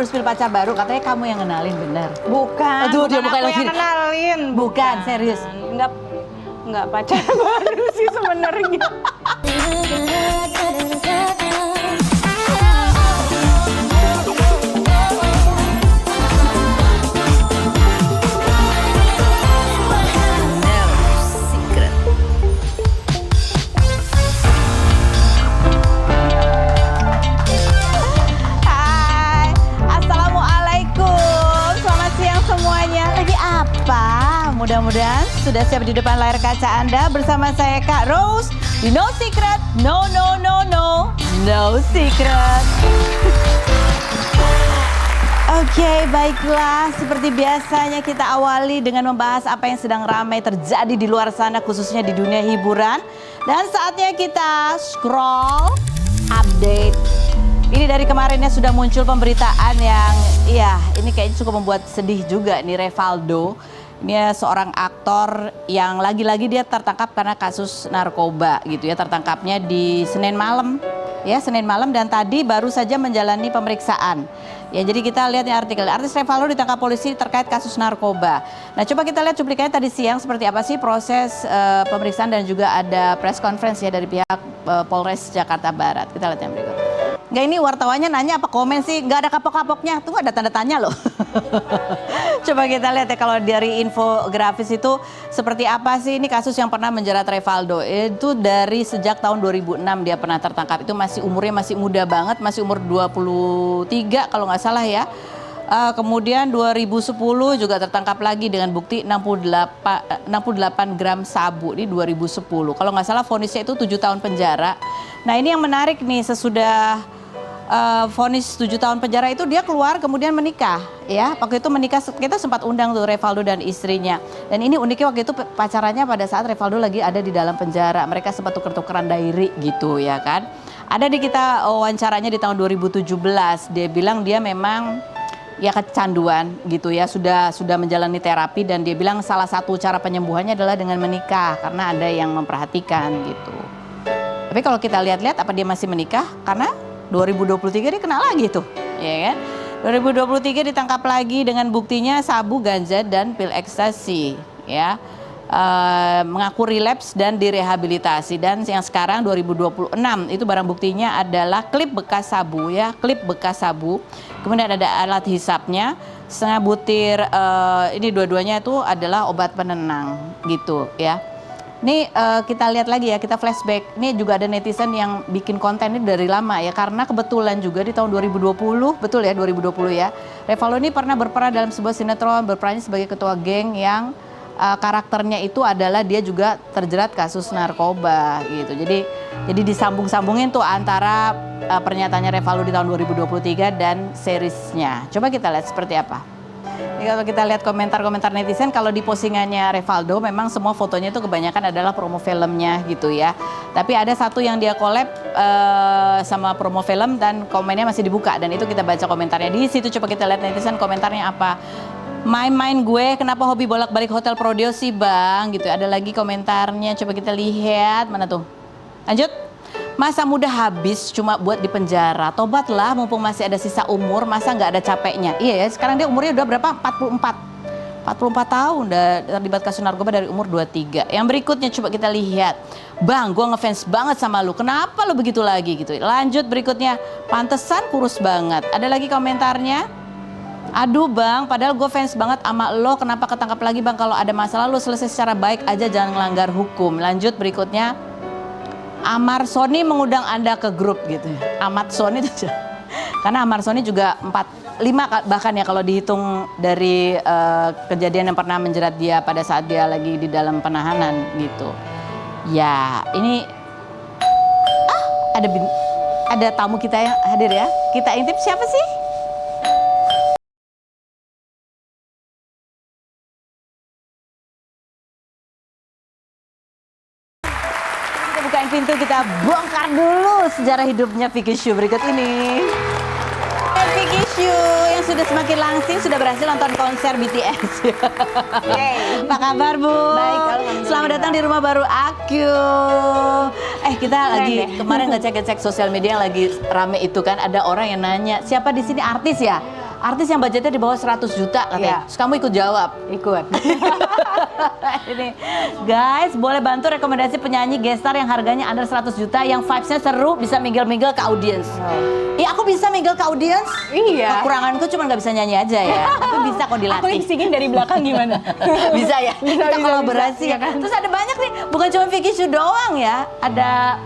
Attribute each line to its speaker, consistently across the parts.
Speaker 1: spill pacar baru, katanya kamu yang kenalin, bener?
Speaker 2: Bukan.
Speaker 1: Aduh, dia
Speaker 2: bukan
Speaker 1: bukan
Speaker 2: aku
Speaker 1: lagi.
Speaker 2: yang kenalin.
Speaker 1: Bukan, serius.
Speaker 2: Enggak pacar baru sih sebenarnya.
Speaker 1: Hai, Assalamualaikum. Selamat siang semuanya. Lagi apa? Mudah-mudahan sudah siap di depan layar kaca Anda bersama saya Kak Rose di No Secret, No Secret. Oke, baiklah. Seperti biasanya kita awali dengan membahas apa yang sedang ramai terjadi di luar sana, khususnya di dunia hiburan. Dan saatnya kita scroll, update. Ini dari kemarinnya sudah muncul pemberitaan yang, ya ini kayaknya cukup membuat sedih juga nih, Revaldo. Ini seorang aktor yang lagi-lagi dia tertangkap karena kasus narkoba gitu ya. Tertangkapnya di Senin malam. Ya, Senin malam dan tadi baru saja menjalani pemeriksaan. Ya, jadi kita lihat nih artikel. Artis Revaldo ditangkap polisi terkait kasus narkoba. Nah, coba kita lihat cuplikannya tadi siang seperti apa sih proses pemeriksaan dan juga ada press conference ya dari pihak Polres Jakarta Barat. Kita lihat yang berikut. Nggak, ini wartawannya nanya apa komen sih? Nggak ada kapok-kapoknya. Tuh ada tanda tanya loh. Coba kita lihat ya kalau dari infografis itu seperti apa sih ini kasus yang pernah menjerat Revaldo. Itu dari sejak tahun 2006 dia pernah tertangkap. Itu umurnya masih muda banget, masih umur 23 kalau nggak salah ya. Kemudian 2010 juga tertangkap lagi dengan bukti 68 gram sabu di 2010. Kalau nggak salah vonisnya itu 7 tahun penjara. Nah, ini yang menarik nih, sesudah vonis 7 tahun penjara itu dia keluar kemudian menikah ya. Waktu itu menikah, kita sempat undang tuh Revaldo dan istrinya. Dan ini uniknya waktu itu pacarannya pada saat Revaldo lagi ada di dalam penjara. Mereka sempat tuker-tukeran diary gitu ya kan. Ada di kita wawancaranya di tahun 2017. Dia bilang dia memang ya kecanduan gitu ya, sudah menjalani terapi dan dia bilang salah satu cara penyembuhannya adalah dengan menikah karena ada yang memperhatikan gitu. Tapi kalau kita lihat-lihat apa dia masih menikah? Karena 2023 dia kena lagi tuh, ya kan? 2023 ditangkap lagi dengan buktinya sabu, ganja dan pil ekstasi, ya. Mengaku relapse dan direhabilitasi. Dan yang sekarang 2026 itu barang buktinya adalah klip bekas sabu ya, klip bekas sabu. Kemudian ada alat hisapnya, setengah butir, ini dua-duanya itu adalah obat penenang gitu ya. Ini kita lihat lagi ya, kita flashback. Ini juga ada netizen yang bikin konten ini dari lama ya, karena kebetulan juga di tahun 2020, betul ya 2020 ya, Revaldo ini pernah berperan dalam sebuah sinetron, berperan sebagai ketua geng yang karakternya itu adalah dia juga terjerat kasus narkoba gitu. Jadi disambung-sambungin tuh antara pernyataannya Revaldo di tahun 2023 dan seriesnya. Coba kita lihat seperti apa. Jadi kalau kita lihat komentar-komentar netizen, kalau di postingannya Revaldo memang semua fotonya itu kebanyakan adalah promo filmnya gitu ya. Tapi ada satu yang dia collab sama promo film dan komennya masih dibuka dan itu kita baca komentarnya di situ. Coba kita lihat netizen komentarnya apa. Main-main gue, kenapa hobi bolak-balik hotel Prodeo sih bang? Gitu. Ada lagi komentarnya, coba kita lihat mana tuh. Lanjut. Masa muda habis cuma buat di penjara. Tobatlah mumpung masih ada sisa umur, masa nggak ada capeknya. Iya ya, sekarang dia umurnya udah berapa? 44 tahun udah terlibat kasus narkoba dari umur 23. Yang berikutnya coba kita lihat. Bang, gue ngefans banget sama lu. Kenapa lu begitu lagi gitu? Lanjut berikutnya. Pantesan kurus banget. Ada lagi komentarnya. Aduh bang, padahal gue fans banget sama lo, kenapa ketangkap lagi bang? Kalau ada masalah lo selesai secara baik aja, jangan melanggar hukum. Lanjut berikutnya, Amar Sony mengundang anda ke grup gitu ya. Amat Sony itu karena Amar Sony juga 5 bahkan ya kalau dihitung dari kejadian yang pernah menjerat dia pada saat dia lagi di dalam penahanan gitu. Ya ini ada tamu kita yang hadir ya. Kita intip siapa sih? Bukain pintu, kita bongkar dulu sejarah hidupnya Vicky Shu berikut ini. Vicky Shu yang sudah semakin langsing, sudah berhasil nonton konser BTS. Apa kabar Bu?
Speaker 2: Baik, alhamdulillah.
Speaker 1: Selamat datang di rumah baru aku. Kita lagi kemarin ngecek sosial media yang lagi rame itu kan, ada orang yang nanya, siapa di sini artis ya? artis yang budgetnya di bawah 100 juta katanya.
Speaker 2: Iya.
Speaker 1: Terus kamu ikut jawab.
Speaker 2: Ikut.
Speaker 1: Ini guys, boleh bantu rekomendasi penyanyi gestar yang harganya under 100 juta yang vibes-nya seru, bisa mingle-mingle ke audiens. Iya, aku bisa mingle ke audiens.
Speaker 2: Iya.
Speaker 1: Kekuranganku cuma nggak bisa nyanyi aja ya. Tapi bisa kok
Speaker 2: Aku
Speaker 1: dilatih.
Speaker 2: lip syncing dari belakang gimana?
Speaker 1: Bisa ya. Kita
Speaker 2: bisa,
Speaker 1: kolaborasi ya.
Speaker 2: bisa, kan?
Speaker 1: Terus ada banyak nih, bukan cuma Vicky Shu doang ya. Ada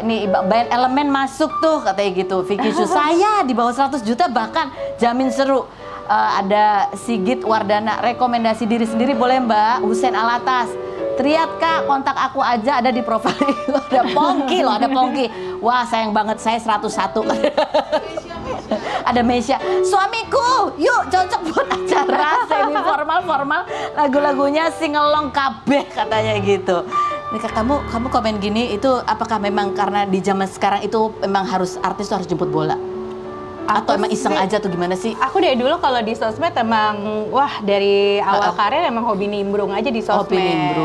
Speaker 1: nih band Elemen masuk tuh katanya gitu. Vicky Shu saya di bawah 100 juta bahkan jamin seru. Ada Sigit Wardana, rekomendasi diri sendiri boleh Mbak. Hussein Alatas, Triat Kak, kontak aku aja ada di profil. Ada Pongki loh, ada Pongki. Wah sayang banget saya 101. Ada Mesya, suamiku, yuk cocok buat acara semi formal lagu-lagunya singelong kabeh katanya gitu. Nih kamu komen gini itu apakah memang karena di zaman sekarang itu memang harus artis tuh harus jemput bola? Atau emang iseng aja tuh gimana sih?
Speaker 2: Aku dari dulu kalau di sosmed emang wah dari awal karir emang hobi nimbrung aja di sosmed.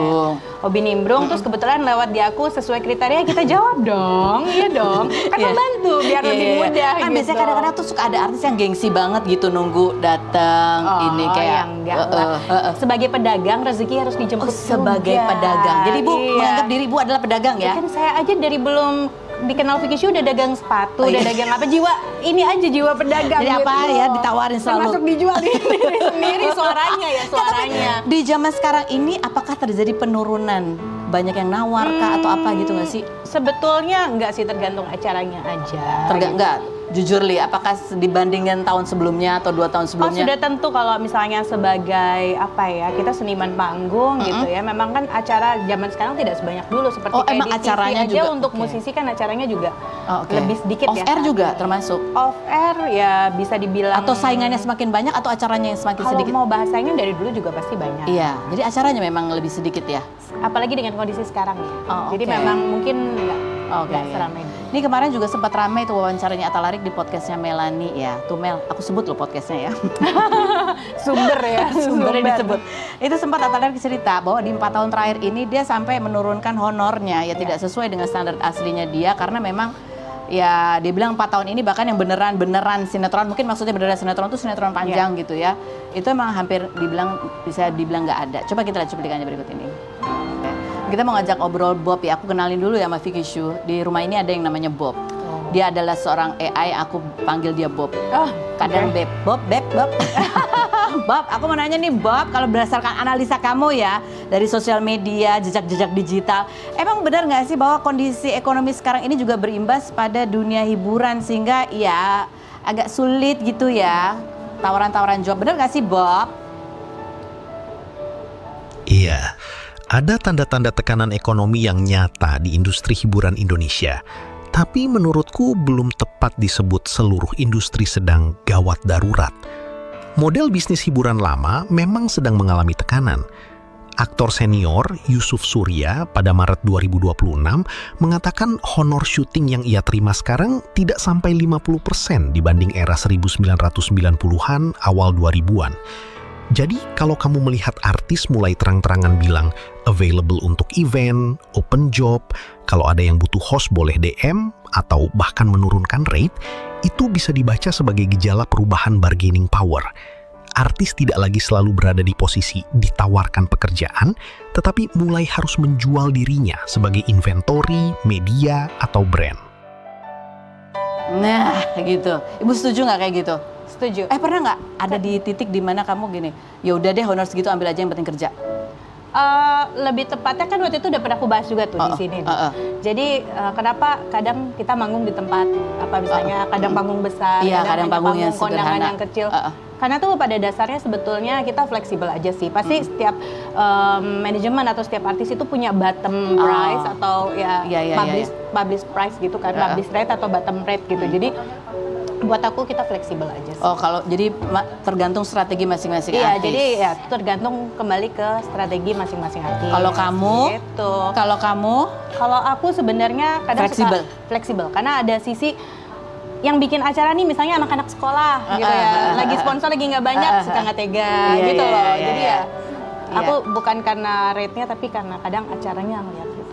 Speaker 2: Hobi nimbrung terus kebetulan lewat di aku sesuai kriteria kita jawab dong. Iya dong. Kan membantu biar lebih mudah
Speaker 1: kan
Speaker 2: gitu.
Speaker 1: biasanya kadang-kadang tuh suka ada artis yang gengsi banget gitu nunggu datang ini kayak
Speaker 2: enggak lah. Sebagai pedagang rezeki harus dijemput
Speaker 1: sebagai
Speaker 2: juga.
Speaker 1: pedagang. Jadi Bu menganggap diri Bu adalah pedagang ya?
Speaker 2: Kan saya aja dari belum dikenal Vicky Shu udah dagang sepatu, udah dagang apa jiwa ini aja jiwa pedagang.
Speaker 1: Jadi
Speaker 2: gitu.
Speaker 1: apa ya ditawarin selalu.
Speaker 2: Termasuk dijual diri sendiri suaranya ya suaranya.
Speaker 1: Di zaman sekarang ini apakah terjadi penurunan? Banyak yang nawar kah atau apa gitu nggak sih?
Speaker 2: Sebetulnya enggak sih tergantung acaranya aja.
Speaker 1: Enggak, jujur Li, apakah dibandingkan tahun sebelumnya atau 2 tahun sebelumnya?
Speaker 2: Sudah tentu kalau misalnya sebagai apa ya kita seniman panggung gitu ya. Memang kan acara zaman sekarang tidak sebanyak dulu seperti kayak
Speaker 1: emang
Speaker 2: di
Speaker 1: acaranya
Speaker 2: TV aja
Speaker 1: juga?
Speaker 2: untuk musisi kan acaranya juga lebih sedikit
Speaker 1: Off
Speaker 2: ya.
Speaker 1: air juga termasuk?
Speaker 2: Off air ya bisa dibilang.
Speaker 1: Atau saingannya semakin banyak atau acaranya yang semakin
Speaker 2: kalau
Speaker 1: sedikit?
Speaker 2: mau bahas saingan dari dulu juga pasti banyak.
Speaker 1: Iya, jadi acaranya memang lebih sedikit ya?
Speaker 2: Apalagi dengan kondisi sekarang ya. Jadi
Speaker 1: oke.
Speaker 2: memang mungkin nggak
Speaker 1: Oke.
Speaker 2: seramai dulu.
Speaker 1: Ini kemarin juga sempat ramai tuh wawancaranya Atta Larik di podcastnya Melani ya. Tuh Mel, aku sebut loh podcastnya ya.
Speaker 2: Sumber ya.
Speaker 1: Sumbernya disebut. Itu sempat Atta Larik cerita bahwa di 4 tahun terakhir ini dia sampai menurunkan honornya ya tidak sesuai dengan standar aslinya dia karena memang ya dia bilang 4 tahun ini bahkan yang beneran sinetron, mungkin maksudnya beneran sinetron itu sinetron panjang gitu ya. Itu emang hampir bisa dibilang nggak ada. Coba kita lihat cuplikannya berikut ini. Kita mau ngajak obrol Bob ya, aku kenalin dulu ya sama Vicky Shu. Di rumah ini ada yang namanya Bob. Dia adalah seorang AI, aku panggil dia Bob. Kadang Beb, Bob. Bob, aku mau nanya nih Bob, kalau berdasarkan analisa kamu ya, dari sosial media, jejak-jejak digital, emang benar nggak sih bahwa kondisi ekonomi sekarang ini juga berimbas pada dunia hiburan sehingga ya agak sulit gitu ya, tawaran-tawaran job, benar nggak sih Bob?
Speaker 3: Iya. Ada tanda-tanda tekanan ekonomi yang nyata di industri hiburan Indonesia. Tapi menurutku belum tepat disebut seluruh industri sedang gawat darurat. Model bisnis hiburan lama memang sedang mengalami tekanan. Aktor senior Yusuf Surya pada Maret 2026 mengatakan honor syuting yang ia terima sekarang tidak sampai 50% dibanding era 1990-an awal 2000-an. Jadi kalau kamu melihat artis mulai terang-terangan bilang available untuk event, open job, kalau ada yang butuh host boleh DM, atau bahkan menurunkan rate, itu bisa dibaca sebagai gejala perubahan bargaining power. Artis tidak lagi selalu berada di posisi ditawarkan pekerjaan, tetapi mulai harus menjual dirinya sebagai inventory, media, atau brand.
Speaker 1: Nah gitu, Ibu setuju nggak kayak gitu?
Speaker 2: Setuju.
Speaker 1: Pernah nggak ada di titik di mana kamu gini, ya udah deh honor segitu ambil aja yang penting kerja?
Speaker 2: Lebih tepatnya kan waktu itu udah pernah aku bahas juga tuh di sini. Jadi kenapa kadang kita manggung di tempat apa misalnya kadang panggung besar,
Speaker 1: kadang panggung yang
Speaker 2: kondangan
Speaker 1: sederhana,
Speaker 2: yang kecil. Karena tuh pada dasarnya sebsebetulnya kita fleksibel aja sih. Pasti setiap manajemen atau setiap artis itu punya bottom price atau publish price gitu kan, publish rate atau bottom rate gitu. Jadi buat aku kita fleksibel aja sih.
Speaker 1: Kalau jadi tergantung strategi masing-masing artis.
Speaker 2: Iya, jadi ya tergantung kembali ke strategi masing-masing artis.
Speaker 1: Kalau kamu,
Speaker 2: gitu.
Speaker 1: Kalau
Speaker 2: aku sebenarnya kadang suka fleksibel karena ada sisi yang bikin acara nih misalnya anak-anak sekolah gitu ya. Lagi sponsor lagi nggak banyak, suka nggak tega gitu loh. Jadi ya aku bukan karena rate-nya tapi karena kadang acaranya ngeliat gitu.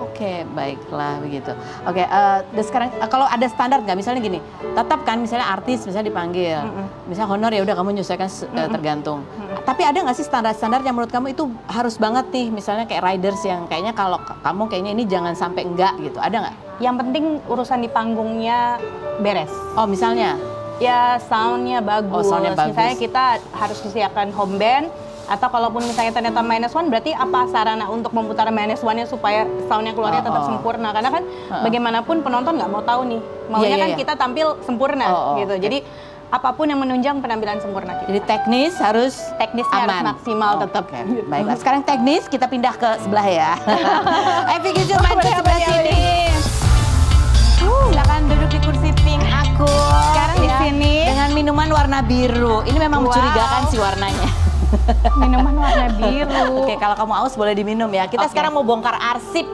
Speaker 1: Oke, baiklah begitu. Oke, dan sekarang kalau ada standar nggak? Misalnya gini, tetap kan misalnya artis misalnya dipanggil, misalnya honor ya udah kamu menyesuaikan tergantung. Tapi ada nggak sih standar-standar yang menurut kamu itu harus banget nih? Misalnya kayak riders yang kayaknya kalau kamu kayaknya ini jangan sampai enggak gitu. Ada nggak?
Speaker 2: Yang penting urusan di panggungnya beres.
Speaker 1: Oh misalnya?
Speaker 2: Ya soundnya bagus.
Speaker 1: Soundnya bagus.
Speaker 2: Misalnya kita harus disiapkan home band. Atau kalaupun misalnya ternyata -1, berarti apa sarana untuk memutar -1-nya supaya soundnya keluarnya tetap sempurna. Karena kan bagaimanapun penonton nggak mau tahu nih, maunya kan kita tampil sempurna gitu. Jadi apapun yang menunjang penampilan sempurna kita.
Speaker 1: Jadi teknisnya
Speaker 2: harus maksimal tetap.
Speaker 1: Baiklah, sekarang teknis kita pindah ke sebelah ya. Vicky Zul main ke sebelah sini. Silakan duduk di kursi pink aku.
Speaker 2: Sekarang di sini
Speaker 1: dengan minuman warna biru. Ini memang mencurigakan sih warnanya.
Speaker 2: Minuman warna biru.
Speaker 1: Oke, kalau kamu haus boleh diminum ya. Kita sekarang mau bongkar arsip.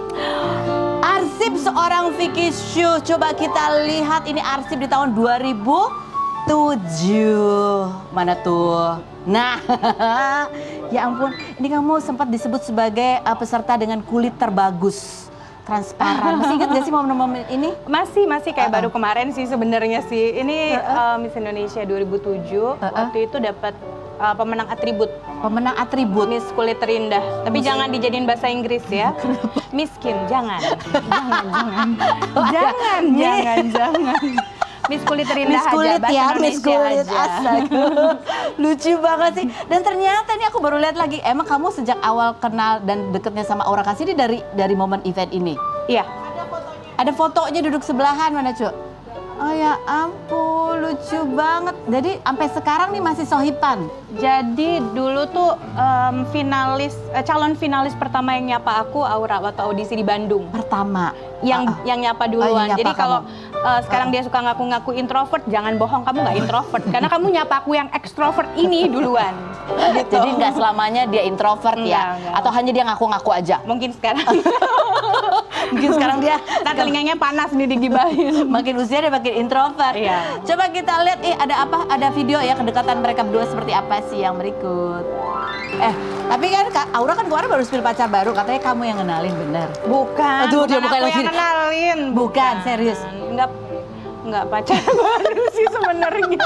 Speaker 1: Arsip seorang Vicky Zul. Coba kita lihat ini arsip di tahun 2007. Mana tuh? Nah, ya ampun. Ini kamu sempat disebut sebagai peserta dengan kulit terbagus. Transparan. Masih ingat gak sih momen-momen ini?
Speaker 2: Masih kayak baru kemarin sih sebenarnya sih. Ini Miss Indonesia 2007. Waktu itu dapat pemenang atribut.
Speaker 1: Pemenang atribut.
Speaker 2: Miss kulit terindah. Tapi jangan dijadiin bahasa Inggris ya. Miskin, jangan. Jangan. Miss kulit terindah
Speaker 1: Miss kulit
Speaker 2: aja,
Speaker 1: ya,
Speaker 2: bahasa
Speaker 1: Miss
Speaker 2: Indonesia
Speaker 1: kulit
Speaker 2: aja.
Speaker 1: astaga. Lucu banget sih. Dan ternyata ini aku baru lihat lagi. Emang kamu sejak awal kenal dan deketnya sama Aura Kasih ini dari momen event ini?
Speaker 2: Iya.
Speaker 1: Ada fotonya duduk sebelahan mana, Cuk? Oh ya ampun, lucu banget. Jadi sampai sekarang nih masih sohiban.
Speaker 2: Jadi dulu tuh calon finalis pertama yang nyapa aku Aura waktu audisi di Bandung.
Speaker 1: Pertama.
Speaker 2: Yang nyapa duluan.
Speaker 1: yang nyapa
Speaker 2: Jadi kalau
Speaker 1: kamu.
Speaker 2: sekarang dia suka ngaku-ngaku introvert, jangan bohong, kamu nggak introvert. Karena kamu nyapa aku yang ekstrovert ini duluan. Gitu.
Speaker 1: Jadi nggak selamanya dia introvert ya?
Speaker 2: Enggak.
Speaker 1: Atau hanya dia ngaku-ngaku aja?
Speaker 2: Mungkin sekarang.
Speaker 1: Mungkin sekarang dia
Speaker 2: Ntar telinganya panas nih digibahin.
Speaker 1: makin usia dia makin introvert.
Speaker 2: Iya.
Speaker 1: Coba kita lihat ada apa? Ada video ya kedekatan mereka berdua seperti apa sih yang berikut. Tapi kan Aura kan kemarin baru spill pacar baru, katanya kamu yang kenalin, bener?
Speaker 2: Bukan.
Speaker 1: Aduh, dia
Speaker 2: bukan
Speaker 1: bukan
Speaker 2: aku
Speaker 1: lagi.
Speaker 2: yang kenalin.
Speaker 1: Bukan, serius.
Speaker 2: Enggak pacar baru sih sebenarnya.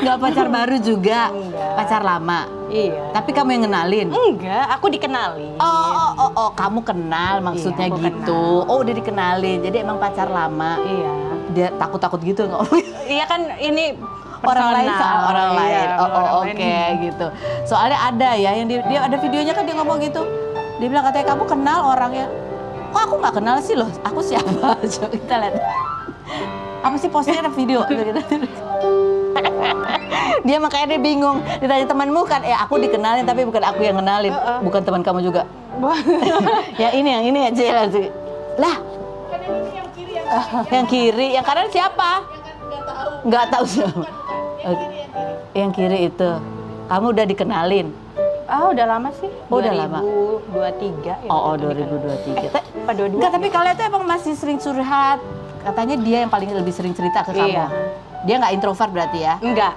Speaker 1: Nggak pacar baru juga,
Speaker 2: Enggak.
Speaker 1: pacar lama.
Speaker 2: Iya.
Speaker 1: Tapi kamu yang kenalin.
Speaker 2: Enggak, aku dikenalin.
Speaker 1: Oh, kamu kenal maksudnya
Speaker 2: Iya, aku
Speaker 1: gitu.
Speaker 2: kenal.
Speaker 1: Oh, udah dikenalin. Jadi emang pacar lama.
Speaker 2: Iya.
Speaker 1: Dia takut-takut gitu nggak?
Speaker 2: Iya kan ini
Speaker 1: Orang lain soal orang
Speaker 2: Iya,
Speaker 1: lain.
Speaker 2: orang lain.
Speaker 1: Oke, gitu. Soalnya ada ya yang dia ada videonya kan dia ngomong gitu. Dia bilang katanya kamu kenal orangnya. Kok aku nggak kenal sih loh? Aku siapa? Coba kita lihat. Apa sih postingnya ada video? Dia makanya dia bingung. Ditanya temanmu kan, aku dikenalin tapi bukan aku yang kenalin. Bukan teman kamu juga. yang ini aja lah. Yang kiri, yang kanan siapa? Nggak tahu siapa. Yang kiri itu. Kamu udah dikenalin.
Speaker 2: Udah lama sih.
Speaker 1: Oh, udah lama.
Speaker 2: 2023 ya.
Speaker 1: Oh, 2023.
Speaker 2: Apa 22?
Speaker 1: Enggak, tapi kalian tuh emang masih sering curhat. Katanya dia yang paling lebih sering cerita ke kamu.
Speaker 2: Iya.
Speaker 1: Dia nggak introvert berarti ya?
Speaker 2: Enggak.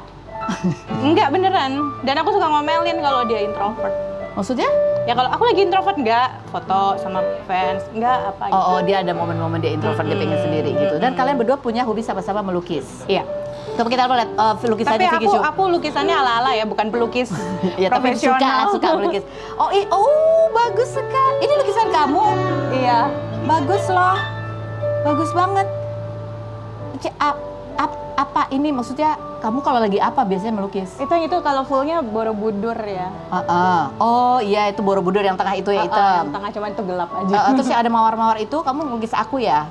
Speaker 2: Enggak beneran. Dan aku suka ngomelin kalau dia introvert.
Speaker 1: Maksudnya?
Speaker 2: Ya kalau aku lagi introvert enggak foto sama fans, enggak apa gitu.
Speaker 1: Oh, dia ada momen-momen dia introvert, dia pengen sendiri gitu. Dan kalian berdua punya hobi sama-sama melukis.
Speaker 2: Iya.
Speaker 1: Coba kita lihat lukisannya
Speaker 2: Tapi
Speaker 1: Vicky Zul.
Speaker 2: aku lukisannya ala-ala ya, bukan pelukis
Speaker 1: Ya, tapi
Speaker 2: profesional.
Speaker 1: suka melukis. Oh, bagus sekali. Ini lukisan kamu.
Speaker 2: Iya.
Speaker 1: Bagus loh. Bagus banget. Apa ini maksudnya kamu kalau lagi apa biasanya melukis?
Speaker 2: Itu kalau fullnya Borobudur ya.
Speaker 1: Oh iya, itu Borobudur yang tengah itu ya
Speaker 2: Yang
Speaker 1: hitam.
Speaker 2: tengah cuman itu gelap aja.
Speaker 1: Terus yang ada mawar-mawar itu kamu melukis aku ya?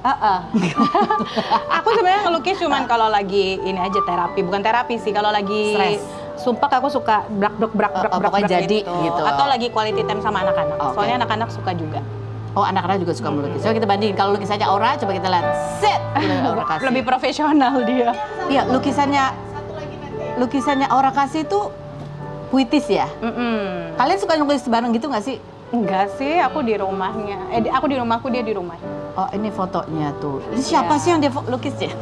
Speaker 2: Aku sebenarnya ngelukis cuman kalau lagi ini aja terapi, bukan terapi sih, kalau lagi
Speaker 1: Stres.
Speaker 2: sumpah aku suka brak
Speaker 1: pokoknya jadi gitu.
Speaker 2: Atau lagi quality time sama anak-anak.
Speaker 1: Oke.
Speaker 2: Soalnya anak-anak suka juga.
Speaker 1: Oh, anak-anak juga suka melukis. Coba kita bandingin. Kalau lukisannya Aura, coba kita lihat. Set! Aura Kasih.
Speaker 2: Lebih profesional dia.
Speaker 1: Iya, lukisannya Aura Kasih itu puitis ya? Kalian suka nulis bareng gitu nggak sih?
Speaker 2: Enggak sih, aku di rumahnya. Aku di rumahku, dia di rumahnya.
Speaker 1: Oh ini fotonya tuh. Ini siapa sih yang dia lukis ya?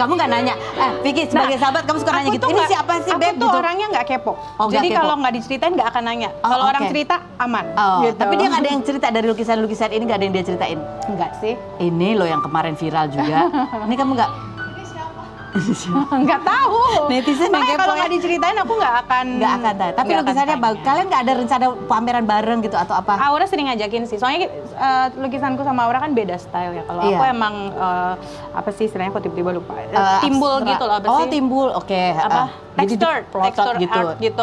Speaker 1: Kamu nggak nanya? Vicky sebagai sahabat kamu suka nanya gitu. Ini siapa sih Beb?
Speaker 2: Aku tuh
Speaker 1: gitu.
Speaker 2: orangnya nggak kepo.
Speaker 1: Oh, nggak
Speaker 2: Jadi
Speaker 1: kepo.
Speaker 2: kalau nggak diceritain nggak akan nanya. Kalau orang cerita aman. Gitu.
Speaker 1: Tapi dia nggak ada yang cerita dari lukisan-lukisan ini, nggak ada yang dia ceritain.
Speaker 2: Enggak sih.
Speaker 1: Ini loh yang kemarin viral juga. Ini kamu nggak?
Speaker 2: Nggak tahu.
Speaker 1: Netizen yang
Speaker 2: Makanya
Speaker 1: kepo
Speaker 2: kalau
Speaker 1: ya.
Speaker 2: nggak diceritain aku nggak akan
Speaker 1: Tahu. Tapi
Speaker 2: nggak akan
Speaker 1: lukisannya
Speaker 2: tanya.
Speaker 1: bagus. Kalian nggak ada rencana pameran bareng gitu atau apa?
Speaker 2: Aura sering ngajakin sih. Soalnya lukisanku sama Aura kan beda style ya. Kalau
Speaker 1: Iya.
Speaker 2: aku emang apa sih istilahnya, aku tiba-tiba lupa. Timbul
Speaker 1: Abstrak.
Speaker 2: gitu loh apa
Speaker 1: Oh
Speaker 2: sih?
Speaker 1: timbul, oke.
Speaker 2: Apa?
Speaker 1: Jadi
Speaker 2: Tekstur
Speaker 1: diplotot
Speaker 2: art gitu.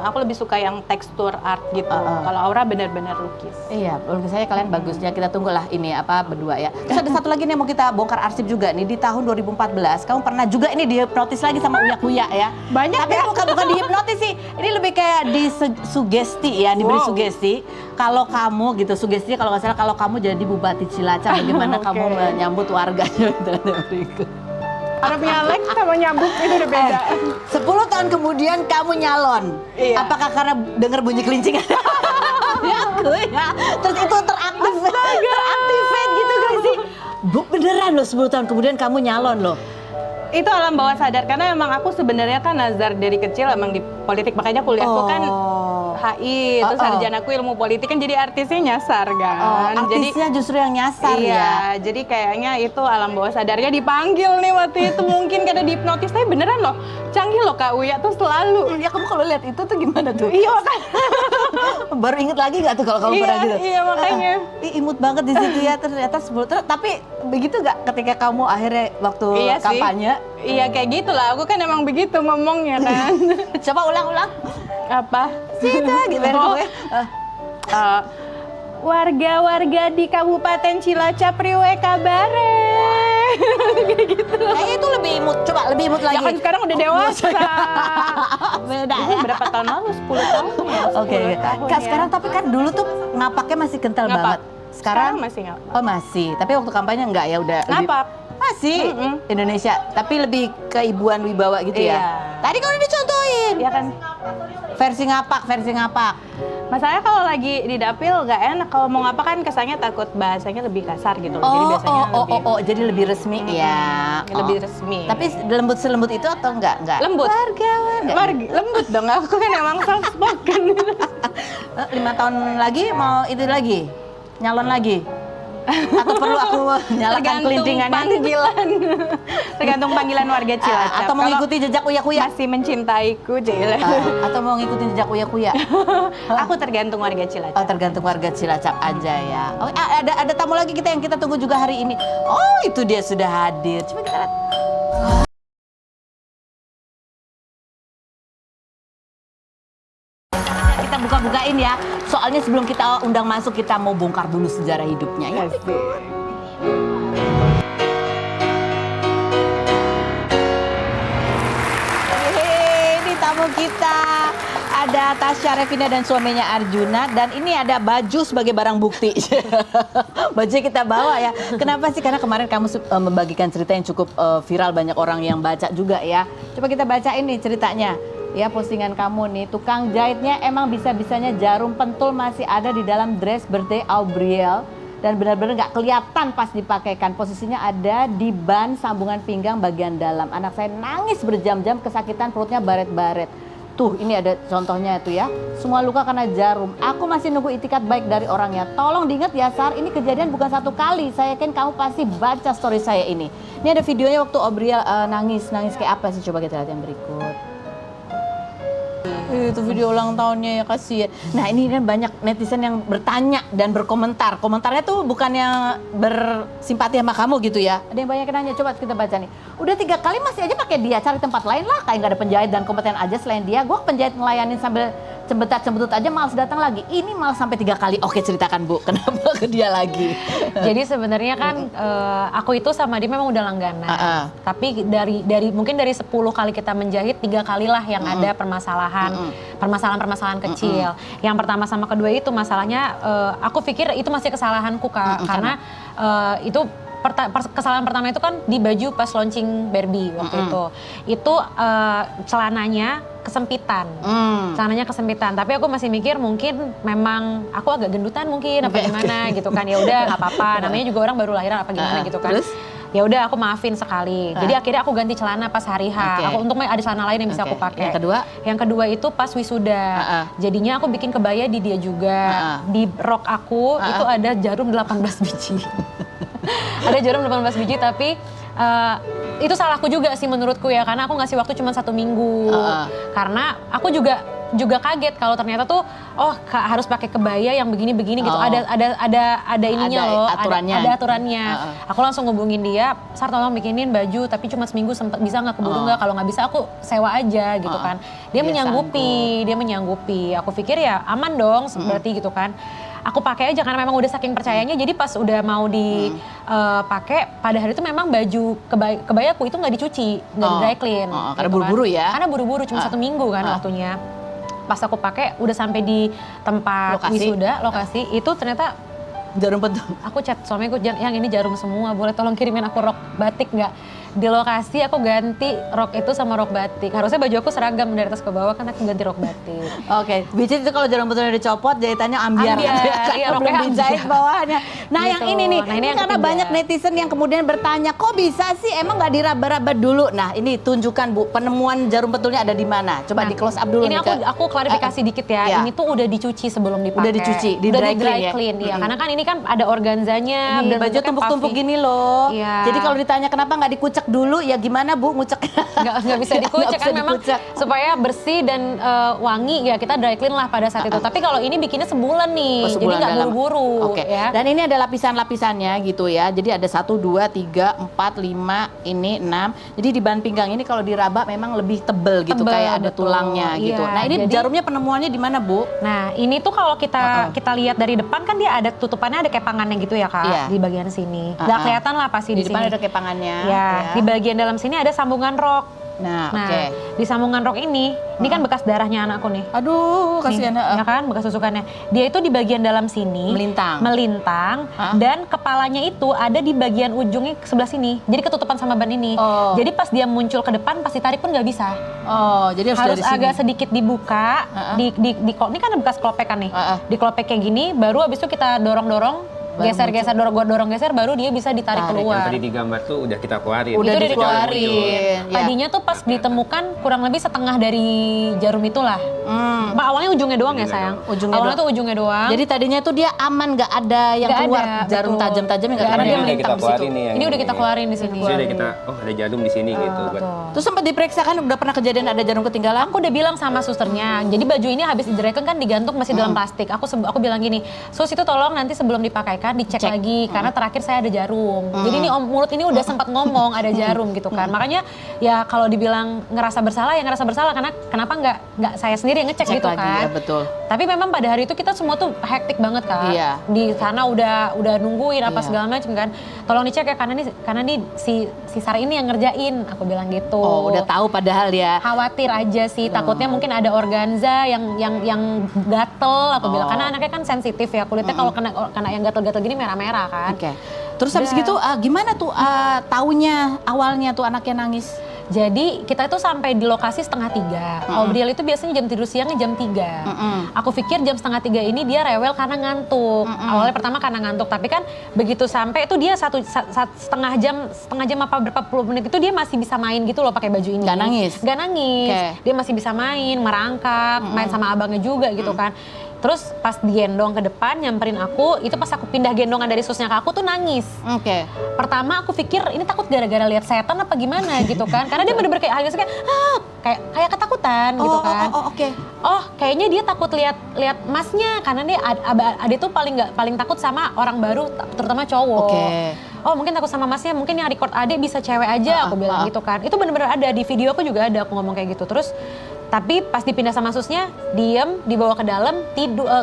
Speaker 2: Aku lebih suka yang tekstur art gitu. Kalau Aura benar-benar lukis.
Speaker 1: Iya, lukisannya kalian bagusnya. Kita tunggulah ini apa berdua ya. Terus ada satu lagi nih yang mau kita bongkar arsip juga nih di tahun 2014. Kamu pernah juga ini dihipnotis lagi sama Uya Kuya ya.
Speaker 2: Banyak
Speaker 1: Tapi
Speaker 2: ya?
Speaker 1: bukan dihipnotis sih. Ini lebih kayak disugesti ya, diberi
Speaker 2: Wow.
Speaker 1: sugesti. Kalau kamu gitu, sugestinya kalau nggak salah kalau kamu jadi Bupati Cilacap, bagaimana
Speaker 2: Oke.
Speaker 1: kamu menyambut warganya gitu berikut.
Speaker 2: Arab nyalek sama nyambuk itu udah beda.
Speaker 1: 10 tahun kemudian kamu nyalon.
Speaker 2: Iya.
Speaker 1: Apakah karena dengar bunyi kelincingan? Ya aku ya. Terus itu teraktivate gitu kan sih. Bu, beneran loh 10 tahun kemudian kamu nyalon loh.
Speaker 2: Itu alam bawah sadar karena emang aku sebenarnya kan nazar dari kecil emang di politik, makanya kuliahku kan HI, terus sarjanaku ilmu politik kan jadi artisnya nyasar kan. Jadi
Speaker 1: Artisnya justru yang nyasar ya.
Speaker 2: iya, jadi kayaknya itu alam bawah sadarnya dipanggil nih waktu itu mungkin karena dihipnotis, tapi beneran loh, canggih loh Kak Uya tuh selalu.
Speaker 1: Ya kamu kalau lihat itu tuh gimana tuh?
Speaker 2: Iya kan?
Speaker 1: Baru inget lagi nggak tuh kalau kamu pernah gitu?
Speaker 2: Iya makanya.
Speaker 1: Imut banget di situ ya ternyata 10 tahun. Tapi begitu nggak ketika kamu akhirnya waktu
Speaker 2: Iya sih.
Speaker 1: kampanye?
Speaker 2: Iya kayak gitulah, aku kan emang begitu ngomongnya kan.
Speaker 1: Coba ulang-ulang.
Speaker 2: Apa?
Speaker 1: Cita gimana
Speaker 2: Oh.
Speaker 1: gue?
Speaker 2: Warga-warga di Kabupaten Cilacap riwe kabare. Kayak gitu.
Speaker 1: Kayaknya itu lebih imut. Coba lebih imut lagi.
Speaker 2: Ya kan sekarang udah dewasa.
Speaker 1: Beda
Speaker 2: Ini
Speaker 1: ya.
Speaker 2: berapa tahun lalu? 10 tahun ya?
Speaker 1: Oke.
Speaker 2: 10 tahun
Speaker 1: Kak,
Speaker 2: ya.
Speaker 1: sekarang tapi kan dulu tuh ngapaknya masih kental
Speaker 2: Ngapak.
Speaker 1: banget. Sekarang
Speaker 2: masih nggak?
Speaker 1: oh masih. Tapi waktu kampanye enggak ya udah. lebih-
Speaker 2: Ngapak.
Speaker 1: Masih Indonesia. Tapi lebih keibuan wibawa gitu ya.
Speaker 2: Iya.
Speaker 1: Tadi kan udah dicontohin.
Speaker 2: Ya kan.
Speaker 1: Versi ngapak.
Speaker 2: Masalahnya kalau lagi di dapil nggak enak. Kalau mau ngapa kan kesannya takut bahasanya lebih kasar gitu loh. Jadi biasanya lebih
Speaker 1: jadi lebih resmi ya.
Speaker 2: lebih resmi.
Speaker 1: Tapi lembut selembut itu atau enggak?
Speaker 2: lembut.
Speaker 1: Warga.
Speaker 2: Lembut dong. Aku kan emang soft spoken.
Speaker 1: 5 tahun lagi mau itu lagi? Nyalon lagi? Atau perlu aku nyalakan kelintingan
Speaker 2: panggilan. Tergantung panggilan warga Cilacap.
Speaker 1: atau mau
Speaker 2: Kalau
Speaker 1: ngikuti jejak Uya-Kuya?
Speaker 2: masih mencintaiku, Jela.
Speaker 1: Atau mau ngikutin jejak Uya-Kuya?
Speaker 2: Aku tergantung warga Cilacap.
Speaker 1: Oh, tergantung warga Cilacap aja ya. Oh, ada tamu lagi kita yang kita tunggu juga hari ini. Oh, itu dia sudah hadir. Coba kita lihat. Kita buka-bukain ya. Soalnya sebelum kita undang masuk kita mau bongkar dulu sejarah hidupnya ya. Ini tamu kita ada Tasya Revina dan suaminya Arjuna, dan ini ada baju sebagai barang bukti. Baju kita bawa ya. Kenapa sih? Karena kemarin kamu membagikan cerita yang cukup viral, banyak orang yang baca juga ya. Coba kita bacain nih ceritanya. Ya, postingan kamu nih, tukang jahitnya emang bisa-bisanya jarum pentul masih ada di dalam dress birthday Aubriel. Dan benar-benar nggak kelihatan pas dipakaikan. Posisinya ada di ban sambungan pinggang bagian dalam. Anak saya nangis berjam-jam, kesakitan, perutnya baret-baret. Tuh, ini ada contohnya itu ya. Semua luka karena jarum. Aku masih nunggu itikat baik dari orangnya. Tolong diingat ya, Sar, ini kejadian bukan satu kali. Saya yakin kamu pasti baca story saya ini. Ini ada videonya waktu Aubriel nangis. Nangis kayak apa sih? Coba kita lihat yang berikut. Itu video ulang tahunnya ya, kasihan. Nah, ini kan banyak netizen yang bertanya dan berkomentar. Komentarnya tuh bukan yang bersimpati sama kamu gitu ya. Ada yang banyak yang nanya, coba kita baca nih. Udah 3 kali masih aja pakai dia, cari tempat lain lah. Kayak nggak ada penjahit dan kompeten aja selain dia. Gue penjahit ngelayanin sambil cembetat-cembetut aja, malas datang lagi. Ini malah sampai 3 kali. Oke, ceritakan Bu, kenapa ke dia lagi?
Speaker 4: Jadi sebenarnya kan aku itu sama dia memang udah langganan. Tapi dari mungkin dari 10 kali kita menjahit, 3 kalilah yang ada permasalahan kecil. Yang pertama sama kedua itu masalahnya aku pikir itu masih kesalahanku Kak, karena itu kesalahan pertama itu kan di baju pas launching Barbie waktu itu. Itu celananya kesempitan. Celananya kesempitan. Tapi aku masih mikir mungkin memang aku agak gendutan mungkin apa gimana gitu kan. Ya udah nggak apa-apa. Namanya juga orang baru lahiran apa gimana gitu kan. Ya udah aku maafin sekali. Jadi akhirnya aku ganti celana pas hari H. Aku untung ada celana lain yang bisa aku pakai. Yang kedua itu pas wisuda. Jadinya aku bikin kebaya di dia juga. Di rok aku itu ada jarum 18 biji. Ada jarum 18 biji tapi itu salahku juga sih menurutku ya, karena aku ngasih waktu cuma 1 minggu. Karena aku juga kaget kalau ternyata tuh harus pakai kebaya yang begini-begini gitu. Ada ininya loh, ada aturannya. Aku langsung ngubungin dia, Sar tolong bikinin baju tapi cuma seminggu bisa nggak keburu nggak? Kalau nggak bisa aku sewa aja gitu kan. Dia menyanggupi. Aku pikir ya aman dong berarti gitu kan. Aku pakai aja karena memang udah saking percayanya, jadi pas udah mau dipakai pada hari itu memang baju kebayaku itu nggak dicuci, nggak di dry clean.
Speaker 1: Karena
Speaker 4: gitu
Speaker 1: buru-buru
Speaker 4: kan.
Speaker 1: ya?
Speaker 4: Karena buru-buru cuma 1 minggu kan waktunya. Pas aku pakai udah sampai di tempat wisuda lokasi itu ternyata
Speaker 1: jarum pentul.
Speaker 4: Aku chat suamiku, yang ini jarum semua, boleh tolong kirimin aku rok batik nggak? Di lokasi aku ganti rok itu sama rok batik. Harusnya baju aku seragam dari atas ke bawah, kan aku ganti rok batik.
Speaker 1: Oke, bicit itu kalau jarum pentulnya dicopot, jahitannya ambiar.
Speaker 4: Iya,
Speaker 1: belum dijahit bawahnya. Nah
Speaker 4: gitu.
Speaker 1: yang ini nih, ini
Speaker 4: yang
Speaker 1: karena
Speaker 4: ketiga.
Speaker 1: banyak netizen yang kemudian bertanya, kok bisa sih emang nggak diraba-raba dulu? Nah ini tunjukkan Bu, penemuan jarum betulnya ada di mana? Coba di close up dulu.
Speaker 4: Ini
Speaker 1: nih,
Speaker 4: aku klarifikasi dikit ya. Ini tuh udah dicuci sebelum dipakai.
Speaker 1: Udah dicuci, di
Speaker 4: udah
Speaker 1: dry
Speaker 4: clean ya. Karena kan ini kan ada organzanya.
Speaker 1: Nih, baju tumpuk-tumpuk gini loh.
Speaker 4: Iya.
Speaker 1: Jadi kalau ditanya kenapa nggak dikucek dulu, ya gimana Bu ngucek?
Speaker 4: Nggak bisa dikucek kan, memang supaya bersih dan wangi ya kita dry clean lah pada saat itu. Tapi kalau ini bikinnya sebulan nih, jadi nggak buru-buru.
Speaker 1: Oke.
Speaker 4: Ya.
Speaker 1: Dan ini ada lapisan-lapisannya gitu ya. Jadi ada 1, 2, 3, 4, 5, ini 6. Jadi di bahan pinggang ini kalau diraba memang lebih tebel gitu, kayak ada tulangnya gitu.
Speaker 4: Iya,
Speaker 1: Nah ini
Speaker 4: jadi,
Speaker 1: jarumnya penemuannya di mana Bu?
Speaker 4: Nah ini tuh kalau kita lihat dari depan kan dia ada tutupannya, ada kepangannya gitu ya Kak, di bagian sini. Nggak kelihatan lah pasti di
Speaker 1: depan
Speaker 4: sini.
Speaker 1: ada kepangannya.
Speaker 4: Ya, di bagian dalam sini ada sambungan rok.
Speaker 1: Nah,
Speaker 4: di sambungan rok ini kan bekas darahnya anakku nih.
Speaker 1: Aduh, kasihan.
Speaker 4: Ya kan, bekas tusukannya. Dia itu di bagian dalam sini melintang dan kepalanya itu ada di bagian ujungnya sebelah sini. Jadi ketutupan sama ban ini. Jadi pas dia muncul ke depan pas ditarik pun nggak bisa.
Speaker 1: Jadi
Speaker 4: harus agak sedikit dibuka. Ini kan bekas klopekan nih. Diklopek kayak gini, baru abis itu kita dorong-dorong. Geser-geser, dorong-geser baru dia bisa ditarik keluar.
Speaker 5: Yang tadi digambar tuh udah kita keluarin.
Speaker 1: Udah
Speaker 4: dikeluarin. Tadinya tuh pas ditemukan kurang lebih setengah dari jarum itulah. Awalnya ujungnya doang ya sayang. Awalnya tuh ujungnya doang.
Speaker 1: Jadi tadinya tuh dia aman, nggak ada yang keluar jarum tajam-tajam yang nggak
Speaker 4: ada.
Speaker 5: Dia melintang di situ.
Speaker 4: Ini udah kita keluarin di sini.
Speaker 5: Udah kita, ada jarum di sini gitu.
Speaker 1: Terus sempat diperiksa kan, udah pernah kejadian ada jarum ketinggalan?
Speaker 4: Aku udah bilang sama susternya. Jadi baju ini habis dijerekan kan digantung masih dalam plastik. Aku bilang gini, sus itu tolong nanti sebelum dipakaikan dicek lagi karena terakhir saya ada jarum. Jadi ini mulut ini udah sempat ngomong ada jarum gitu kan. Makanya ya kalau dibilang ngerasa bersalah ya ngerasa bersalah karena kenapa nggak saya sendiri yang ngecek gitu
Speaker 1: lagi,
Speaker 4: kan.
Speaker 1: Ya, betul.
Speaker 4: Tapi memang pada hari itu kita semua tuh hektik banget kan.
Speaker 1: Iya.
Speaker 4: Di sana udah nungguin apa segala macam kan. Tolong dicek ya karena nih si Sarah ini yang ngerjain. Aku bilang gitu.
Speaker 1: Udah tahu padahal ya.
Speaker 4: Khawatir aja sih, takutnya mungkin ada organza yang gatel. Aku bilang karena anaknya kan sensitif ya kulitnya, kalau kena yang gatel-gatel gini merah-merah kan.
Speaker 1: Oke. Terus habis gitu gimana tuh taunya awalnya tuh anaknya nangis?
Speaker 4: Jadi kita itu sampai di lokasi 2:30. Aubriel itu biasanya jam tidur siangnya jam 3. Aku pikir jam 2:30 ini dia rewel karena ngantuk. Awalnya pertama karena ngantuk, tapi kan begitu sampai itu dia setengah jam apa berapa puluh menit itu dia masih bisa main gitu loh pakai baju ini.
Speaker 1: Gak nangis?
Speaker 4: Gak nangis.
Speaker 1: Okay.
Speaker 4: Dia masih bisa main, merangkak, main sama abangnya juga gitu kan. Terus pas digendong ke depan nyamperin aku, itu pas aku pindah gendongan dari susnya ke aku tuh nangis.
Speaker 1: Oke.
Speaker 4: Pertama aku pikir ini takut gara-gara lihat setan apa gimana gitu kan. Karena dia bener-bener kayak kayak ketakutan gitu kan.
Speaker 1: Oke.
Speaker 4: Oh, kayaknya dia takut lihat masnya karena dia Ade tuh paling takut sama orang baru terutama cowok.
Speaker 1: Oke.
Speaker 4: Oh, mungkin takut sama masnya, mungkin yang record Ade bisa cewek aja aku bilang gitu kan. Itu bener-bener ada di video aku juga ada aku ngomong kayak gitu. Terus tapi pas dipindah sama susnya, diem, dibawa ke dalam,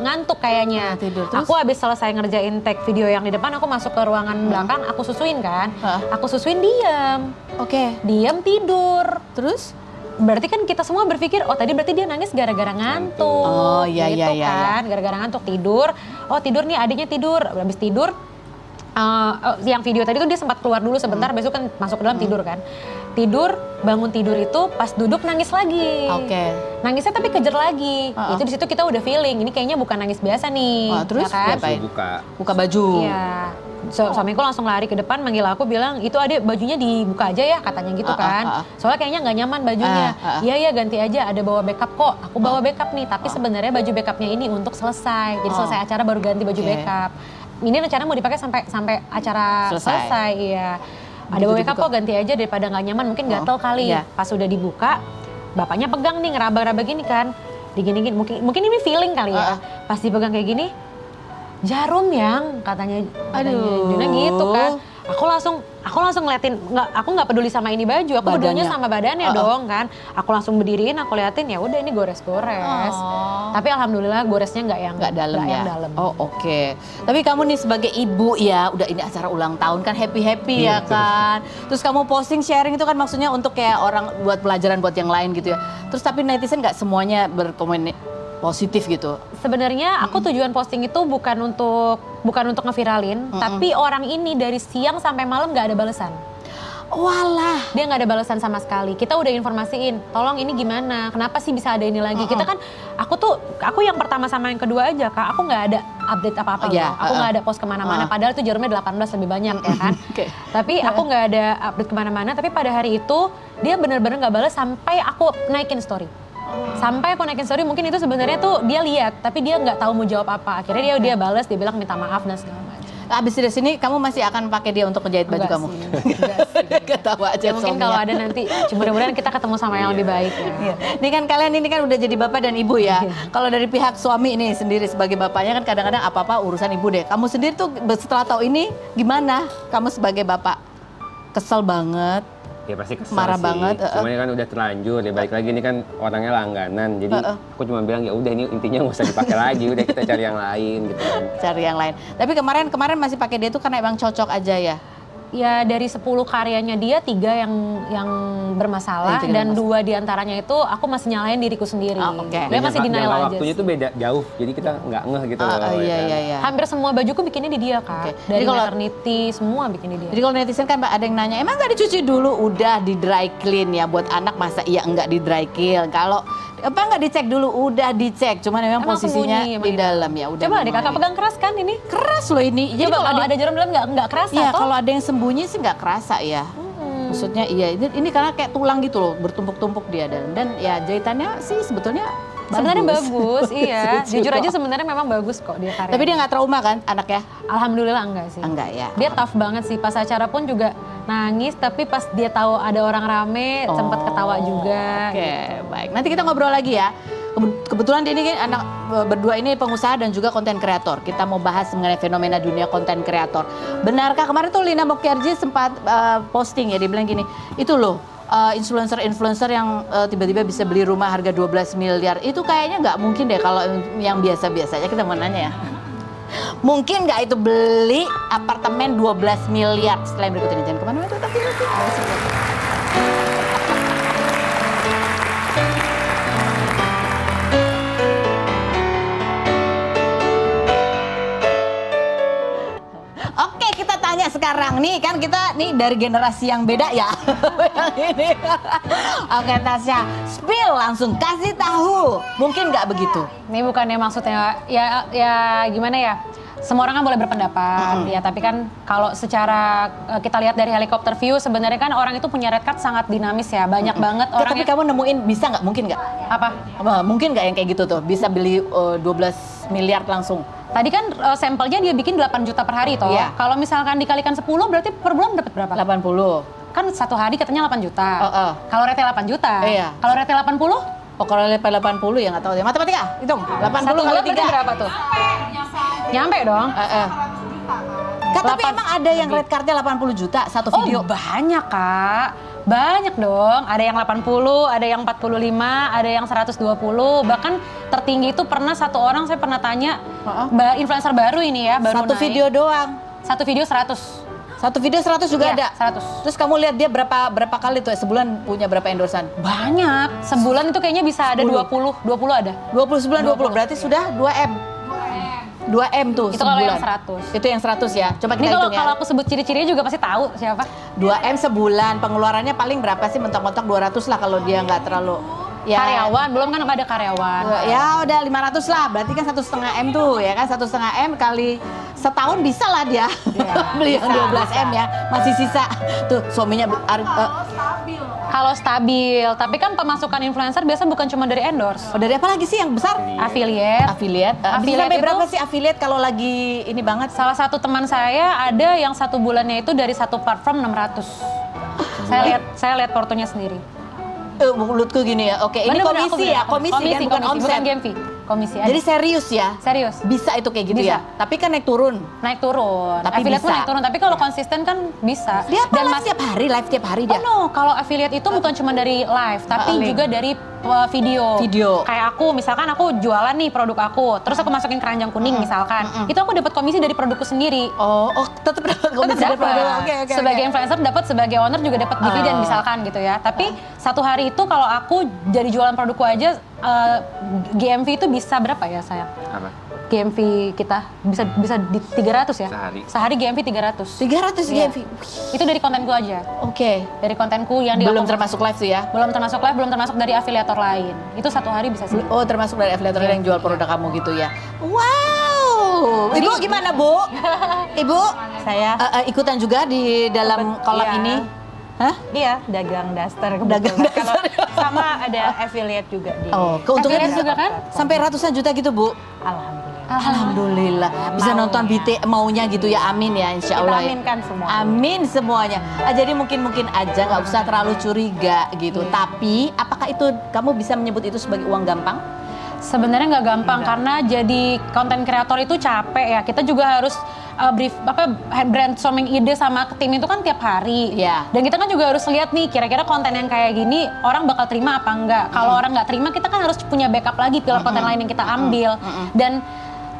Speaker 4: ngantuk kayaknya.
Speaker 1: Tidur, terus?
Speaker 4: Aku habis selesai ngerjain take video yang di depan, aku masuk ke ruangan belakang, aku susuin kan. Aku susuin diem.
Speaker 1: Oke.
Speaker 4: Diem tidur.
Speaker 1: Terus?
Speaker 4: Berarti kan kita semua berpikir, tadi berarti dia nangis gara-gara ngantuk.
Speaker 1: Oh iya
Speaker 4: gitu
Speaker 1: iya.
Speaker 4: Kan, gara-gara ngantuk tidur. Oh tidur nih adiknya tidur. Habis tidur, Yang video tadi tuh dia sempat keluar dulu sebentar, besok kan masuk ke dalam tidur kan. Tidur, bangun tidur itu pas duduk nangis lagi.
Speaker 1: Oke.
Speaker 4: Nangisnya tapi kejer lagi. Itu di situ kita udah feeling, ini kayaknya bukan nangis biasa nih.
Speaker 1: Terus
Speaker 4: ya kan?
Speaker 1: diapain?
Speaker 5: Buka.
Speaker 1: Buka baju.
Speaker 4: Iya. Suamiku langsung lari ke depan manggil aku bilang, itu adek bajunya dibuka aja ya katanya gitu kan. Soalnya kayaknya nggak nyaman bajunya. Iya ganti aja, ada bawa backup kok. Aku bawa backup nih, tapi sebenarnya baju backupnya ini untuk selesai. Jadi selesai acara baru ganti baju backup. Ini rencana mau dipakai sampai acara selesai. Iya. Ada bawa backup kok, ganti aja daripada nggak nyaman, mungkin gatel kali. Pas udah dibuka, bapaknya pegang nih ngeraba-raba gini kan. Digini-gini, mungkin ini feeling kali ya. Pas dipegang kayak gini, jarum yang katanya Juna gitu kan. Aku langsung ngeliatin, aku nggak peduli sama ini baju, aku pedulinya sama badannya dong kan. Aku langsung berdiriin, aku liatin ya udah ini gores-gores. Tapi alhamdulillah goresnya nggak dalam ya.
Speaker 1: Oke. Tapi kamu nih sebagai ibu ya, udah ini acara ulang tahun kan happy ya kan. Terus kamu posting sharing itu kan maksudnya untuk kayak orang buat pelajaran buat yang lain gitu ya. Terus tapi netizen nggak semuanya berkomen positif gitu.
Speaker 4: Sebenarnya aku tujuan posting itu bukan untuk ngeviralin, tapi orang ini dari siang sampai malam nggak ada balasan.
Speaker 1: Walah,
Speaker 4: dia nggak ada balasan sama sekali. Kita udah informasiin, tolong ini gimana, kenapa sih bisa ada ini lagi. Kita kan, aku yang pertama sama yang kedua aja Kak, aku nggak ada update apa-apa gitu. Aku nggak ada post kemana-mana, padahal itu jarumnya 18 lebih banyak ya kan. Tapi aku nggak ada update kemana-mana, tapi pada hari itu dia bener-bener nggak balas sampai aku naikin story. Sampai aku naikin story, mungkin itu sebenarnya tuh dia lihat, tapi dia nggak tahu mau jawab apa. Akhirnya dia balas, dia bilang minta maaf dan segala macam.
Speaker 1: Abis dari sini kamu masih akan pakai dia untuk ngejahit baju kamu? Ketawa aja.
Speaker 4: Ya mungkin kalau ada nanti, mudah-mudahan kita ketemu sama yang lebih baik ya.
Speaker 1: Ini kan kalian ini kan udah jadi bapak dan ibu ya. Kalau dari pihak suami ini sendiri sebagai bapaknya kan kadang-kadang apa-apa urusan ibu deh. Kamu sendiri tuh setelah tahu ini gimana? Kamu sebagai bapak kesel banget?
Speaker 5: Ya pasti kesel
Speaker 1: marah
Speaker 5: sih.
Speaker 1: banget.
Speaker 5: Semuanya kan udah terlanjur. Ya balik lagi ini kan orangnya langganan. Jadi aku cuma bilang ya udah ini intinya nggak usah dipakai lagi. Udah kita cari yang lain gitu kan.
Speaker 1: Cari yang lain. Tapi kemarin masih pakai dia tuh karena emang cocok aja ya.
Speaker 4: Ya dari 10 karyanya dia 3 yang bermasalah dan 2 diantaranya itu aku masih nyalain diriku sendiri. Dia masih denial aja.
Speaker 5: Waktunya tuh beda jauh, jadi kita nggak ngeh gitu loh.
Speaker 1: Iya.
Speaker 4: Hampir semua bajuku bikinnya di dia Kak. Dari maternity semua bikin di dia.
Speaker 1: Jadi kalau netizen kan ada yang nanya, emang nggak dicuci dulu? Udah di dry clean ya, buat anak masa iya nggak di dry clean. Kalau apa nggak dicek dulu? Udah dicek, cuman memang posisinya di dalam ya. Udah.
Speaker 4: Coba deh kakak pegang keras kan ini?
Speaker 1: Keras loh ini.
Speaker 4: Jadi kalau ada jarum dalam nggak kerasa.
Speaker 1: Iya, kalau ada yang sembunyi sih nggak kerasa ya. Maksudnya iya, ini karena kayak tulang gitu loh, bertumpuk-tumpuk dia dan ya jahitannya sih sebetulnya
Speaker 4: sebenarnya bagus, iya. Jujur aja sebenarnya memang bagus kok dia karya.
Speaker 1: Tapi dia nggak trauma kan anaknya?
Speaker 4: Alhamdulillah enggak sih.
Speaker 1: Enggak ya.
Speaker 4: Dia tough banget sih, pas acara pun juga nangis, tapi pas dia tahu ada orang rame sempat ketawa juga.
Speaker 1: Oke, baik. Nanti kita ngobrol lagi ya. Kebetulan ini kan anak berdua ini pengusaha dan juga konten kreator. Kita mau bahas mengenai fenomena dunia konten kreator. Benarkah kemarin tuh Lina Moktarji sempat posting ya, dia bilang gini, itu loh influencer-influencer yang tiba-tiba bisa beli rumah harga 12 miliar. Itu kayaknya nggak mungkin deh kalau yang biasa-biasanya. Kita mau nanya ya. Mungkin nggak itu beli apartemen 12 miliar? Setelah yang berikut ini jangan kemana-mana, tetap di sini. Oke, kita tanya sekarang nih, kan kita nih dari generasi yang beda ya. Yang ini. Oke, Tasya, spill langsung kasih tahu. Mungkin nggak begitu?
Speaker 4: Ini bukannya maksudnya ya gimana ya? Semua orang kan boleh berpendapat ya, tapi kan kalau secara kita lihat dari helikopter view sebenarnya kan orang itu punya red card sangat dinamis ya, banyak banget orang.
Speaker 1: Tapi kamu nemuin bisa nggak? Mungkin nggak?
Speaker 4: Apa?
Speaker 1: Mungkin nggak yang kayak gitu tuh bisa beli 12 miliar langsung?
Speaker 4: Tadi kan sampelnya dia bikin 8 juta per hari toh.
Speaker 1: Iya.
Speaker 4: Kalau misalkan dikalikan 10 berarti per bulan dapat berapa?
Speaker 1: 80.
Speaker 4: Kan satu hari katanya 8 juta. Kalau rate 8 juta.
Speaker 1: Iya.
Speaker 4: Kalau rate 80?
Speaker 1: Oh, kalau level 80 ya nggak tahu ya. Matematika, hitung. 80
Speaker 4: Satu
Speaker 1: kali
Speaker 4: bulan
Speaker 1: 3
Speaker 4: berapa tuh? Nyampe dong.
Speaker 1: Tapi emang ada yang red cardnya 80 juta satu video?
Speaker 4: Oh banyak Kak. Banyak dong. Ada yang 80, ada yang 45, ada yang 120. Bahkan tertinggi itu pernah satu orang saya pernah tanya, influencer baru ini ya, baru
Speaker 1: satu
Speaker 4: naik.
Speaker 1: video doang?
Speaker 4: Satu video 100.
Speaker 1: Satu video 100 juga
Speaker 4: Iya,
Speaker 1: ada?
Speaker 4: 100.
Speaker 1: Terus kamu lihat dia berapa kali tuh sebulan punya berapa endorsan?
Speaker 4: Banyak. Sebulan itu kayaknya bisa ada 20 ada.
Speaker 1: 20 sebulan 20, berarti sudah 2M? 2M tuh
Speaker 4: Itu kalau yang
Speaker 1: sebulan.
Speaker 4: 100.
Speaker 1: Itu yang 100 ya. Coba
Speaker 4: Ini
Speaker 1: kita
Speaker 4: kalau
Speaker 1: hitung ya.
Speaker 4: kalau aku sebut ciri-cirinya juga pasti tahu siapa.
Speaker 1: 2M sebulan, pengeluarannya paling berapa sih? Mentok-mentok 200 lah kalau dia nggak terlalu
Speaker 4: Karyawan, belum kan ada karyawan.
Speaker 1: Ya udah 500 lah, berarti kan 1,5 M tuh ya kan, 1,5 M kali setahun bisa lah dia beli yang 12 M ya, masih sisa tuh suaminya
Speaker 4: Kalau stabil, tapi kan pemasukan influencer biasa bukan cuma dari endorse.
Speaker 1: oh, dari apa lagi sih yang besar?
Speaker 4: Affiliate.
Speaker 1: Affiliate. Bisa
Speaker 4: Affiliate
Speaker 1: sampai
Speaker 4: itu-
Speaker 1: berapa sih affiliate kalau lagi ini banget?
Speaker 4: Salah satu teman saya ada yang 1 bulannya itu dari satu platform 600. Saya lihat portonya sendiri.
Speaker 1: Mulutku gini ya. Oke, ini
Speaker 4: Bener-bener aku
Speaker 1: komisi ya,
Speaker 4: bilang,
Speaker 1: komisi kan bukan omset.
Speaker 4: bukan GMV. Komisi aja.
Speaker 1: Jadi serius ya?
Speaker 4: serius.
Speaker 1: Bisa itu kayak gitu
Speaker 4: Bisa.
Speaker 1: ya? Tapi kan naik turun.
Speaker 4: Naik turun.
Speaker 1: Tapi
Speaker 4: Affiliate pun
Speaker 1: bisa.
Speaker 4: naik turun, tapi kalau konsisten kan bisa.
Speaker 1: Dia apa
Speaker 4: Dan
Speaker 1: live tiap hari, live tiap hari dia?
Speaker 4: Oh no, kalau affiliate itu bukan cuma dari live, tapi
Speaker 1: link.
Speaker 4: juga dari video.
Speaker 1: Video.
Speaker 4: Kayak aku, misalkan aku jualan nih produk aku, terus aku masukin keranjang kuning misalkan, itu aku dapat komisi dari produkku sendiri.
Speaker 1: Oh, tetap dapat komisi dari
Speaker 4: Dapat.
Speaker 1: produk. Oke.
Speaker 4: Sebagai influencer dapat, sebagai owner juga dapat dividen misalkan gitu ya. Tapi satu hari itu kalau aku dari jualan produkku aja, GMV itu bisa berapa ya sayang?
Speaker 5: Apa?
Speaker 4: GMV kita bisa di 300 ya?
Speaker 5: Sehari.
Speaker 4: Sehari GMV 300.
Speaker 1: 300
Speaker 4: Iya.
Speaker 1: GMV.
Speaker 4: Itu dari kontenku aja.
Speaker 1: Oke.
Speaker 4: Dari kontenku yang di
Speaker 1: Belum
Speaker 4: akun-
Speaker 1: termasuk live tuh ya?
Speaker 4: belum termasuk live, belum termasuk dari afiliator lain. Itu satu hari bisa sih.
Speaker 1: Oh, termasuk dari afiliator yang jual produk kamu gitu ya? Wow. Ibu gimana, Bu? Ibu
Speaker 2: Saya
Speaker 1: ikutan juga di dalam kolab
Speaker 2: Iya.
Speaker 1: ini? Hah?
Speaker 2: iya dagang daster
Speaker 1: Dagang
Speaker 2: kebetulan. Kalau
Speaker 1: daster.
Speaker 2: sama ada affiliate juga di.
Speaker 1: Oh, keuntungan
Speaker 4: Affiliate juga kan?
Speaker 1: Sampai ratusan juta gitu, Bu?
Speaker 2: Alhamdulillah.
Speaker 1: Alhamdulillah. Bisa nonton BT maunya gitu ya, amin ya, insya
Speaker 2: Kita
Speaker 1: Allah ya.
Speaker 2: aminkan semua.
Speaker 1: Amin semuanya. Jadi mungkin aja nggak usah terlalu curiga gitu. Tapi apakah itu kamu bisa menyebut itu sebagai uang gampang?
Speaker 4: Sebenarnya nggak gampang karena jadi konten kreator itu capek ya. Kita juga harus brainstorming ide sama tim itu kan tiap hari.
Speaker 1: Iya.
Speaker 4: Dan kita kan juga harus lihat nih kira-kira konten yang kayak gini orang bakal terima apa enggak. Kalau orang nggak terima kita kan harus punya backup lagi pilar konten lain yang kita ambil. Dan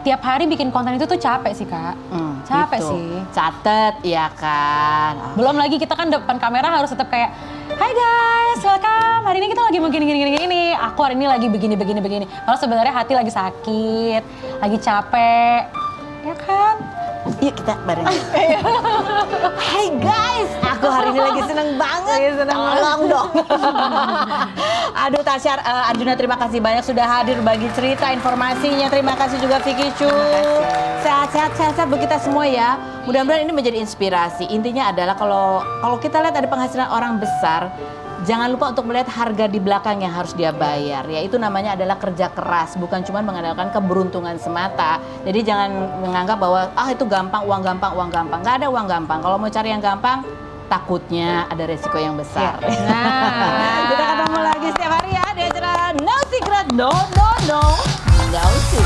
Speaker 4: tiap hari bikin konten itu tuh capek sih Kak. Capek
Speaker 1: Gitu.
Speaker 4: sih.
Speaker 1: Catet ya kan.
Speaker 4: Belum lagi kita kan depan kamera harus tetap kayak hai guys, welcome. Hari ini kita lagi mau gini. Aku hari ini lagi begini. Kalau sebenarnya hati lagi sakit, lagi capek. Ya kan?
Speaker 1: Yuk kita bareng. Hai guys, aku hari ini lagi seneng banget. Tolong dong. Aduh Tasya, Arjuna terima kasih banyak sudah hadir bagi cerita informasinya. Terima kasih juga Vicky Chu. Sehat-sehat buat kita semua ya. Mudah-mudahan ini menjadi inspirasi. Intinya adalah kalau kita lihat ada penghasilan orang besar, jangan lupa untuk melihat harga di belakang yang harus dia bayar. Ya itu namanya adalah kerja keras, bukan cuma mengandalkan keberuntungan semata. Jadi jangan menganggap bahwa itu gampang, uang gampang. Nggak ada uang gampang. Kalau mau cari yang gampang, takutnya ada resiko yang besar.
Speaker 4: Nah.
Speaker 1: Kita ketemu lagi setiap hari ya di acara No Secret, No. Gak usah.